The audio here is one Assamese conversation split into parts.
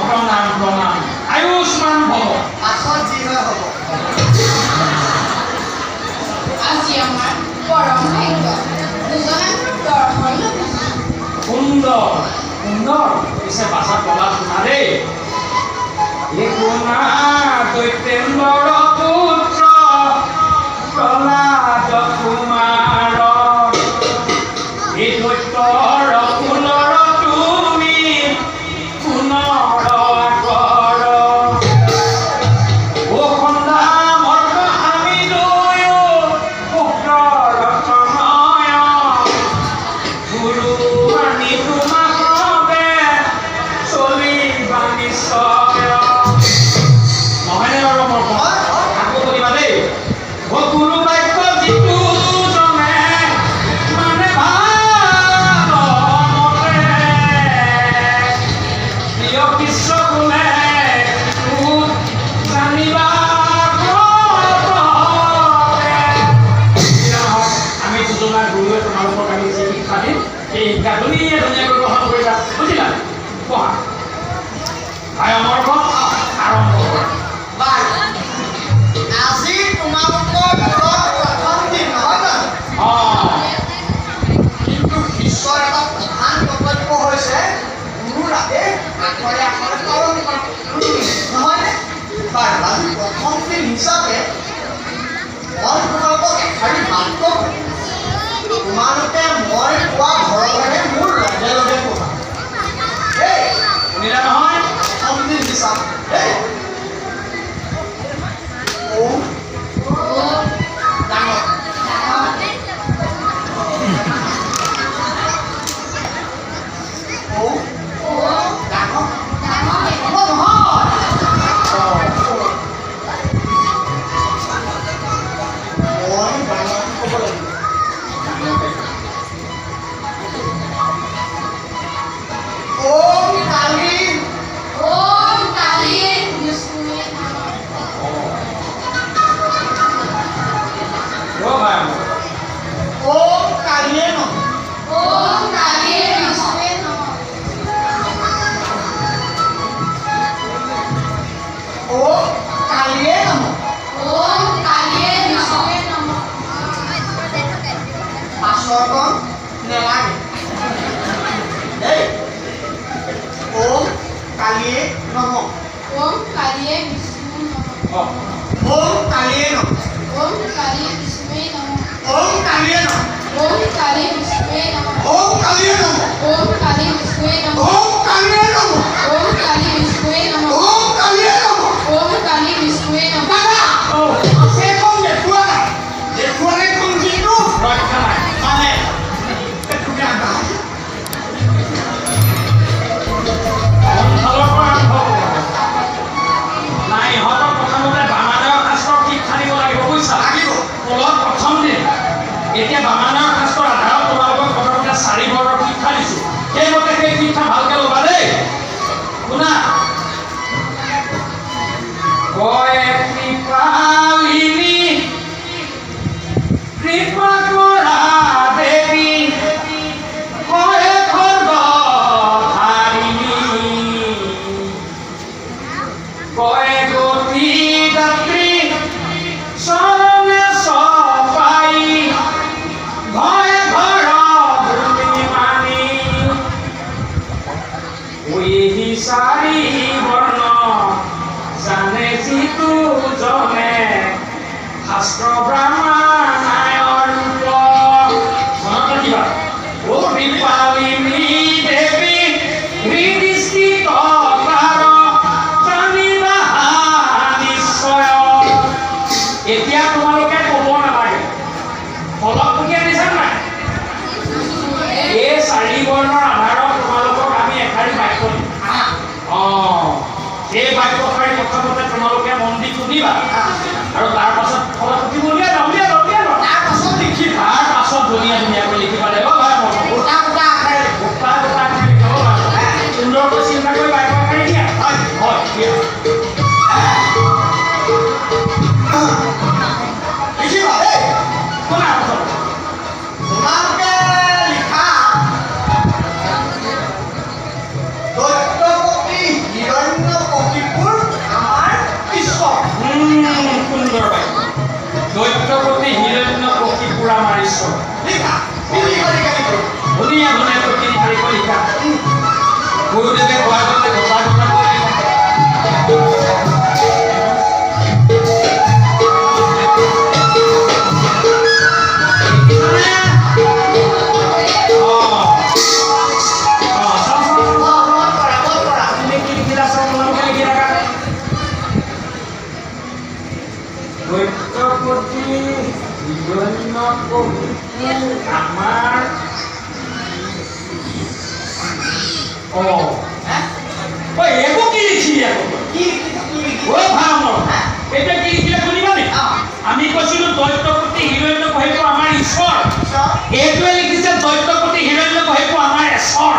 প্ৰণাম প্ৰণাম আয়ুষ্মান ভৱ পাছত যি হয় হ'ব আজি আমাৰ পৰম ভাগ্য দুজনে দৰ্শন সুন্দৰ সুন্দৰ পিছে পাছত কলা শুনা দেই এই গুণা দৈত্যেন্দ্ৰৰ পুত্ৰ প্ৰহ্লাদ কুমাৰ এই দৈত্যৰ কুলৰ তুমি পুনৰ কৰ ও সন্ধ্যা মৰ্ক আমি দুয়ো পুত্ৰ ৰত্নময় গুৰু মানি তোমাক ৰবে চলিবা নিশ্চয় নহয়নে বাৰু মোৰ আকৌ শুনিবা দেই ও গুৰু বাক্য যিটো জনে মানে ভাল মতে প্ৰিয় কৃষ্ণ কোলে জানিবা আমি দুজনা গুৰুৱে তোমালোকক আমি যি শিক্ষা দিম সেই শিক্ষা ধুনীয়াকৈ গ্ৰহণ কৰিবা বুজিলা পঢ়া ভাই আমাৰ আৰম্ভ কৰা বাৰু আজি তোমালোকৰ ঘৰত প্ৰথম দিন নহয় জানো কিন্তু ঈশ্বৰৰ এটা প্ৰধান কৰ্তব্য হৈছে গুৰুৰ আদেশ আখৰে আখৰে পালন কৰা নহয়নে বাৰু আজি প্ৰথম দিন হিচাপে মই তোমালোকক এষাৰি বাক্য কওঁ তোমালোকে মই কোৱা ঘৰে ঘৰে মোৰ লগে লগে ক'বা দেই শুনিলা নহয় প্ৰথম দিন হিচাপে দেই ওম ডাঙৰ ওম ডাঙৰ হ'ব নহয় মই ডাঙৰটো ক'ব লাগিব ওম কালী ওম কালী বিষ্ণুৱে নমঃ ভাই ওম কালীয়ে নমঃ ওম কালী বিষ্ণুৱে নমঃ ওম কালীয়ে নমঃ ওম কালী বিষ্ণুৱে নমঃ পাছৰকণ নেলাগে দেই ওম কালীয়ে নমঃ ওম কালী বিষ্ণুৱে নমঃ ওম কালীয়ে নমঃ ওম কালী বিষ্ণুৱে নমঃ ওম কালীয়ে নমঃ ওম কালী বিষ্ণুৱে নমঃ ওম কালীয়ে নমঃ ওম কালী বিষ্ণুৱে নমঃ ওম কালীয়ে নমঃ ওম কালী বিষ্ণুৱে নমঃ ওম কালীয়ে নমঃ ওম কালী বিষ্ণুৱে নমঃ দাদা আছে কম দেখুৱা নাই দেখুৱালে কম যিটো ৰক্ষা নাই মানে এইটো বেয়া নাই ফালৰ পৰা আৰম্ভ কৰিব নাই ইহঁতক প্ৰথমতে বামানৰ শাস্ত্ৰৰ শিক্ষা দিব লাগিব বুজিছা লাগিব তলত প্ৰথম দিন এতিয়া বামানৰ শাস্ত্ৰৰ আধাৰত তোমালোকক প্ৰথমতে 4 বৰ্ণৰ শিক্ষা দিছো সেইমতে সেই শিক্ষা ভালকে ল'বা দেই শুনা কয় কৃপালিনী কৃপা কৰা দেৱী কয় খৰ্গধাৰিণী কয় গতি দাত্ৰী চৰণে চপাই ভয় ঘৰ ভূমি মানি এই 4 বৰ্ণ জানে যিটো জনে শাস্ত্ৰ ব্ৰাহ্মণায়ৰ ৰূপ মনত ৰাখিবা ও কৃপালিনী দেৱী হৃদৃষ্টি তকাৰ জানিবা নিশ্চয় এতিয়া তোমালোকে ক'ব নালাগে ফলত পঠিয়াই দিছা নাই এই 4 বৰ্ণৰ আধাৰত তোমালোকক আমি এষাৰি বাক্য দিম সেই বাক্যষাৰি প্ৰথমতে তোমালোকে মন দি শুনিবা আৰু তাৰ পাছত ফলত পঠিব উলিয়াই তাৰ পাছত লিখি তাৰ পাছত ধুনীয়াকৈ লিখিব লাগিব ভাই গোটা গোটা আখৰে গোটা গোটা লিখিব সুন্দৰকৈ চিন্তা কৰি বাক্যষাৰি দিয়া হয় দিয়া লিখিবা দেই শুনা তোমালোকে লিখা দৈত্যপতি দৈত্যপতি হিৰণ্যকশিপুৰ আমাৰ ঈশ্বৰ। লিখা লিখা লিখা লিখা ধুনীয়া ধুনীয়া তিনি শাৰীকৈ লিখা। গুৰুদেৱে কোৱা গতে কথা কথা কৈ লিখা। দৈত্যপতি হিৰণ্যকশিপুৰ আমাৰ একো কি লিখিলি আকৌ কি লিখিছা কি লিখিছা ভাওনৰ এতিয়া কি লিখিলে শুনিবা নি? আমি কৈছিলো দৈত্যপতি হিৰণ্যকশিপুৰ আমাৰ ঈশ্বৰ। এইটোৱে লিখিছে দৈত্যপতি হিৰণ্যকশিপুৰ আমাৰ এশ্বৰ।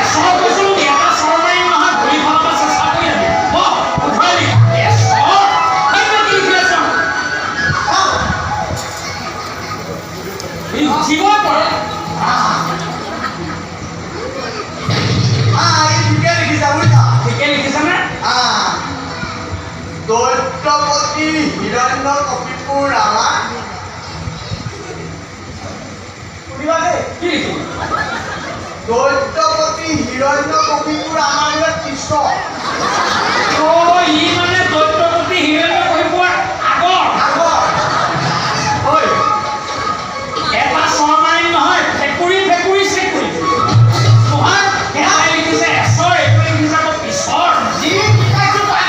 এশ্বৰ কৈছিলো এটা স্বৰ মাৰি নহয় ঘূৰি ফালৰ পৰা চেষ্টা কৰি আনি উঠাই নি এশ্বৰ সেইটোৱে কি লিখিলে চাওঁ জীৱই পৰে। এই ঠিকে লিখিছা বুজিছা ঠিকে লিখিছানে? দৈত্যপতি হিৰণ্যকশিপুৰ আমাৰ শুনিবা দেই কি লিখিলে? দৈত্যপতি হিৰণ্যকশিপুৰ আমাৰ কৃষ্ণ ই মানে দৈত্যপতি হিৰণ্যকশিপুৰ আগৰ এটা স্বৰ মাৰি নহয় ফেকুৰি ফেকুৰি চেকুৰি নহয় এটাই লিখিছে এশ্বৰ এইটো লিখিছে আকৌ পিছৰ যি শিকাইছো তাক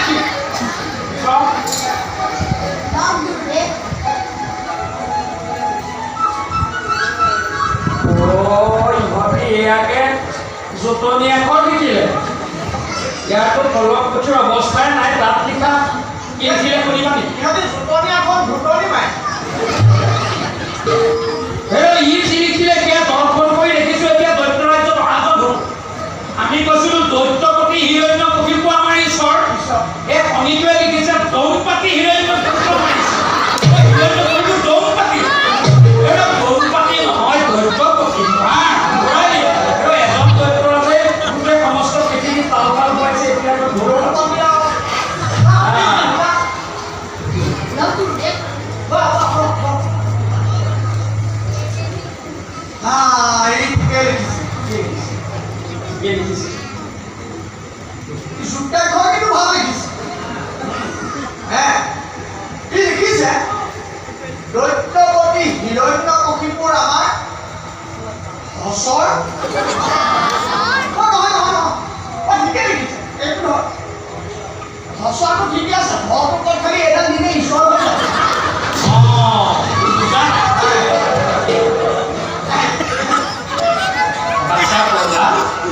ইহঁতে ইয়াকে জোটনি আখৰ লিখিলে। ইয়াতো তলক পুথিৰ অৱস্থাই নাই তাত লিখা কি লিখিলে শুনিবা নেকি? ইহঁতে জোটনি এখন ভুটনি মাৰে ই যি লিখিলে সেয়া দৰ্শন কৰি দেখিছো এতিয়া দৈত্য ৰাজ্যত অহাজন হ'ল। আমি কৈছিলো দৈত্যপতি হিৰণ্যকশিপুৰ আমাৰ ঈশ্বৰ। এই শনিটোৱে লিখিছে দৌপাতি হিৰণ্যকশিপুৰ আমাৰ ঈশ্বৰ। হিৰণ্যকশিপুৰ দৌপাতি এইটো দৌপাতি নহয় দৈত্যপতি এজন দৈত্য ৰাজে গোটেই সমস্ত পৃথিৱী তাল তাল খুৱাইছে এতিয়া দৌপাতি এই ঠিকে লিখিছে জোতাখন কিন্তু ভাল লিখিছে কি লিখিছে দৈত্যপতি হিৰণ্যকশিপুৰ আমাৰ হচৰ নহয় ঠিকে লিখিছে এইটো নহয় হচৰটো ঠিকে আছে ভৰটো খালি এডাল দিনে ঈশ্বৰ হৈ যায়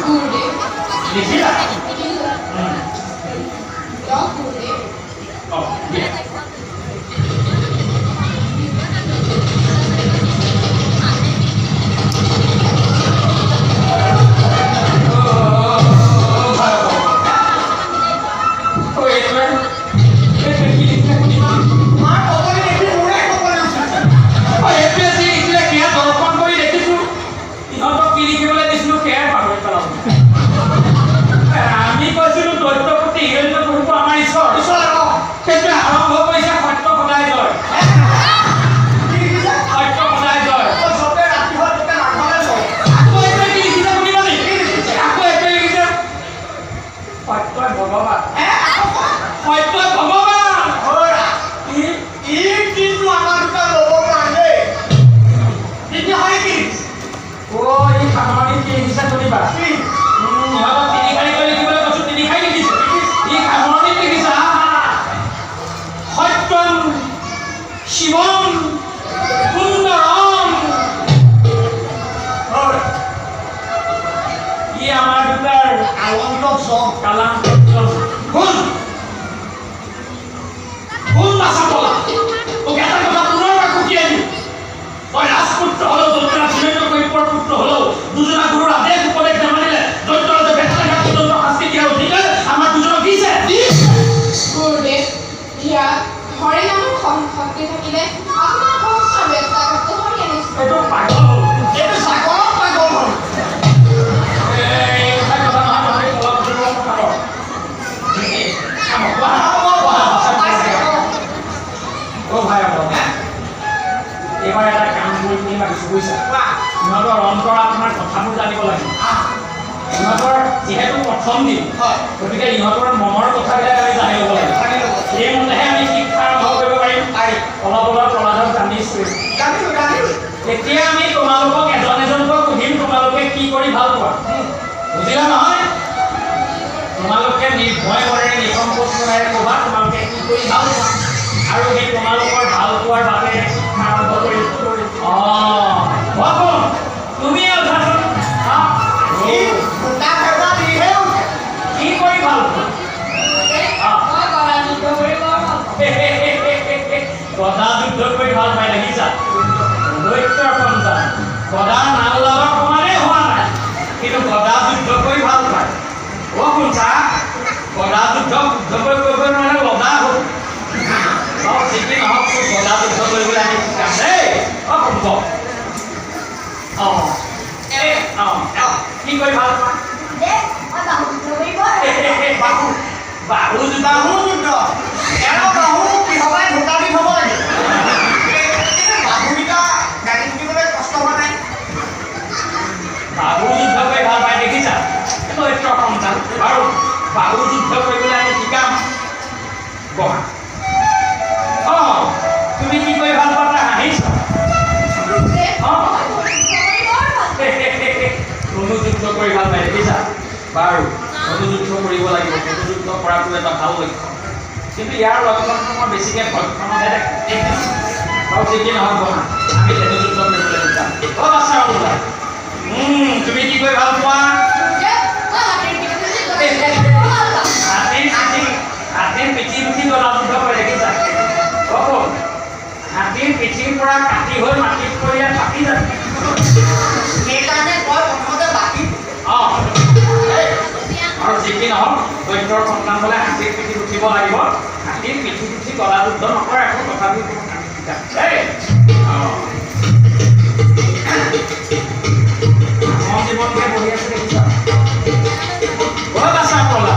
गुरुदेव लिखिला गुरुदेव আমি কৈছিলো দৈত্যপতি হিৰণ্যকশিপুৰ আমাৰ ঈশ্বৰ। সেইটো আৰম্ভ কৰিছে সত্য সদায় জয়। সত্য সদায় জয়। আকৌ এইটোৱে কি লিখিছে শুনিবা নি? আকৌ এইটোৱে লিখিছে সত্যই ভগৱান। সত্যই ভগৱান। কিন্তু আমাৰ দুটা ল'ব কাৰণে তেতিয়াহ'লে কি ই সামৰণি কি লিখিছে শুনিবা? ইহঁতক তিনি শাৰী কৰি লিখিবলৈ কৈছো তিনি শাৰী লিখিছে। ই সামৰণিত লিখিছে সত্যম শিৱম সুন্দৰম। ই আমাৰ দুটাৰ আলন্তক জম কালান্তক শুন নাচা বলা তোক এটা কথা পুনৰবাৰ খুটিয়াই দিওঁ। তই ৰাজপুত্ৰ হলেও দৈত্যৰাজ হিৰণ্যকশিপুৰ পুত্ৰ হলেও দুজনা গুৰুৰ আদেশ উপদেশ নামানিলে দৈত্যৰাজে বেতাঘাত পৰ্যন্ত শাস্তি দিয়াৰ অধিকাৰ আমাৰ দুজনক দিছে। गुरुदेव ইয়াত হৰি নামৰ শক্তি থাকিলে আপোনাৰ সহস্ৰ বেত্ৰাঘাতটো হৰি আনিছে। এইটো পাগল এইটো চাকৰত পাগল হ'ল। এই কথা নহয় অলপ দূৰৰ কথা কওঁ। ভাই দিম ভাবিছোঁ বুজিছা কোৱা সিহঁতৰ অন্তৰ আপোনাৰ কথাবোৰ জানিব লাগিব ইহঁতৰ যিহেতু প্ৰথম দিন হয় গতিকে ইহঁতৰ মনৰ কথাবিলাক আমি জানি ল'ব লাগিব জানি ল'ব সেইমতেহে আমি শিক্ষা আৰম্ভ কৰিব পাৰিম অলপ অলপ প্ৰমাণত জানিছোঁ জানিলোঁ এতিয়া আমি তোমালোকক এজন এজনকৈ সুধিম তোমালোকে কি কৰি ভাল পোৱা বুজিলা নহয় তোমালোকে নিৰ্ভয় মনেৰে নিসংকোচ মনেৰে ক'বা তোমালোকে কি কৰি ভাল পোৱা আৰু সেই তোমালোকৰ ভাল পোৱাৰ বাবে শিক্ষা আৰম্ভ কৰি তুমি ই ফুটা ফেটা দিহে উঠে কি কৰি ভাল পোৱা গদা যুদ্ধ কৰি ভাল পাই দেখিছা দৈত্যৰ সন্তান গদা নাল লগৰ সমানেই হোৱা নাই কিন্তু গদা যুদ্ধ কৰি ভাল পায় শুনছা গদা যুদ্ধ কৰিব নোৱাৰে লদা হ'ল ঠিকি নহওক গদা যুদ্ধ কৰিবলৈ আমি শিকাম দেই শুনব কি কৰি ভাল পোৱা বাহু যুদ্ধ এটা বাহু কিহবাই ঢোকা দি থ'ব লাগে বাহুকেইটা দাঙি থাকিবলৈ কষ্ট হোৱা নাই বাহু যুদ্ধ কৰি ভাল পাই দেখিছা দৈত্য সন্তান আৰু বাহু যুদ্ধ কৰিবলৈ আমি শিকাম বহা তুমি কি কৰি ভাল পোৱা হাঁহিছা অনুযুদ্ধ কৰি ভাল পাই দেখিছা বাৰু অনুযুদ্ধ কৰিব লাগিব অনুযুদ্ধ কৰাটো এটা ভাল লক্ষ্য কিন্তু ইয়াৰ লক্ষণটো মই বেছিকৈ ভক্ষণতহে দেখিছোঁ আৰু ঠিকেই নহয় বহা আমি অনুযুদ্ধ কৰিবলৈ শিকাম বাচ্ছা অনুযায়ী তুমি কি কৰি ভাল পোৱা হাতীৰ পিঠি উঠি গলা যুদ্ধ কৰি দেখিছা হাতীৰ পিঠিৰ পৰা কাটি হৈ মাটিত পৰি পাতি যায় সেইকাৰণে মই প্ৰথমতে বাকী আৰু যিকি নহওক দৈত্যৰ সন্তান হ'লে হাতীৰ পিঠিত উঠিব লাগিব হাতীৰ পিঠিত উঠি গলা যুদ্ধ নকৰে আকৌ তথাপিও জীৱনকে বহি আছে দেখিছা বাচ্ছা পলা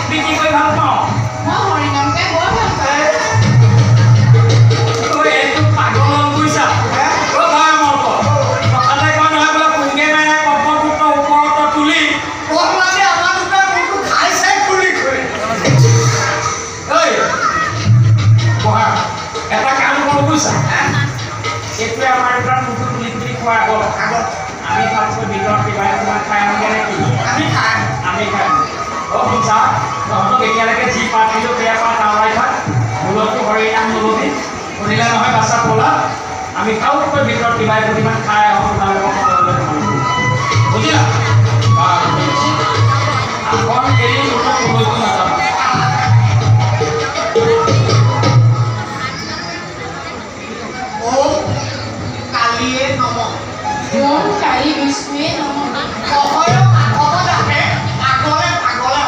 তুমি কি কৰি ভাল পাওঁ এইটো পাগল বুজিছা কথাতে কয় নহয় বোলে পুংগে মাৰে পদ্মপুত্ৰ ওপৰত তুলি প্ৰহ্লাদে আমাৰ দুটাৰ মনটো খাইছে খুলি খুলি বহা এটা কাম কৰোঁ বুজিছা এইটোৱে আমাৰ দুটাৰ মুখটো তুলি তুলি খোৱাৰ আগত আমি ভাবছোঁ ভিতৰত কিবা কিবা খাই আনোগৈ নে কি আমি খাই শুনছা তহঁতক এতিয়ালৈকে যি পাত দিলোঁ সেয়া পাত আওৰাই থাক মূলতো হৰি নাম নলবি শুনিলে নহয় বাচ্ছা পলা আমি খাওঁতকৈ ভিতৰত কিবা কেইটামান খাই আহোঁ তোমালোকক বুজিলা আসন এৰি তোমাক কলৈকো নাযাবা কালিয়ে নম কালি বিষ্ণুৱে নমঃ অহয় অৱদানে আগলে পাগলে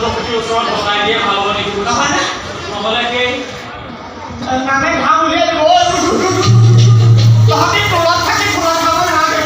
চন্দ্ৰপতিৰ ওচৰত বনাই দিয়ে ভাল হ'ব নেকি নহয় নে? নহ'লে কি নামে ঘাম উলিয়াই দিব তহঁতি তলত থাকি ফুলত খাব নালাগে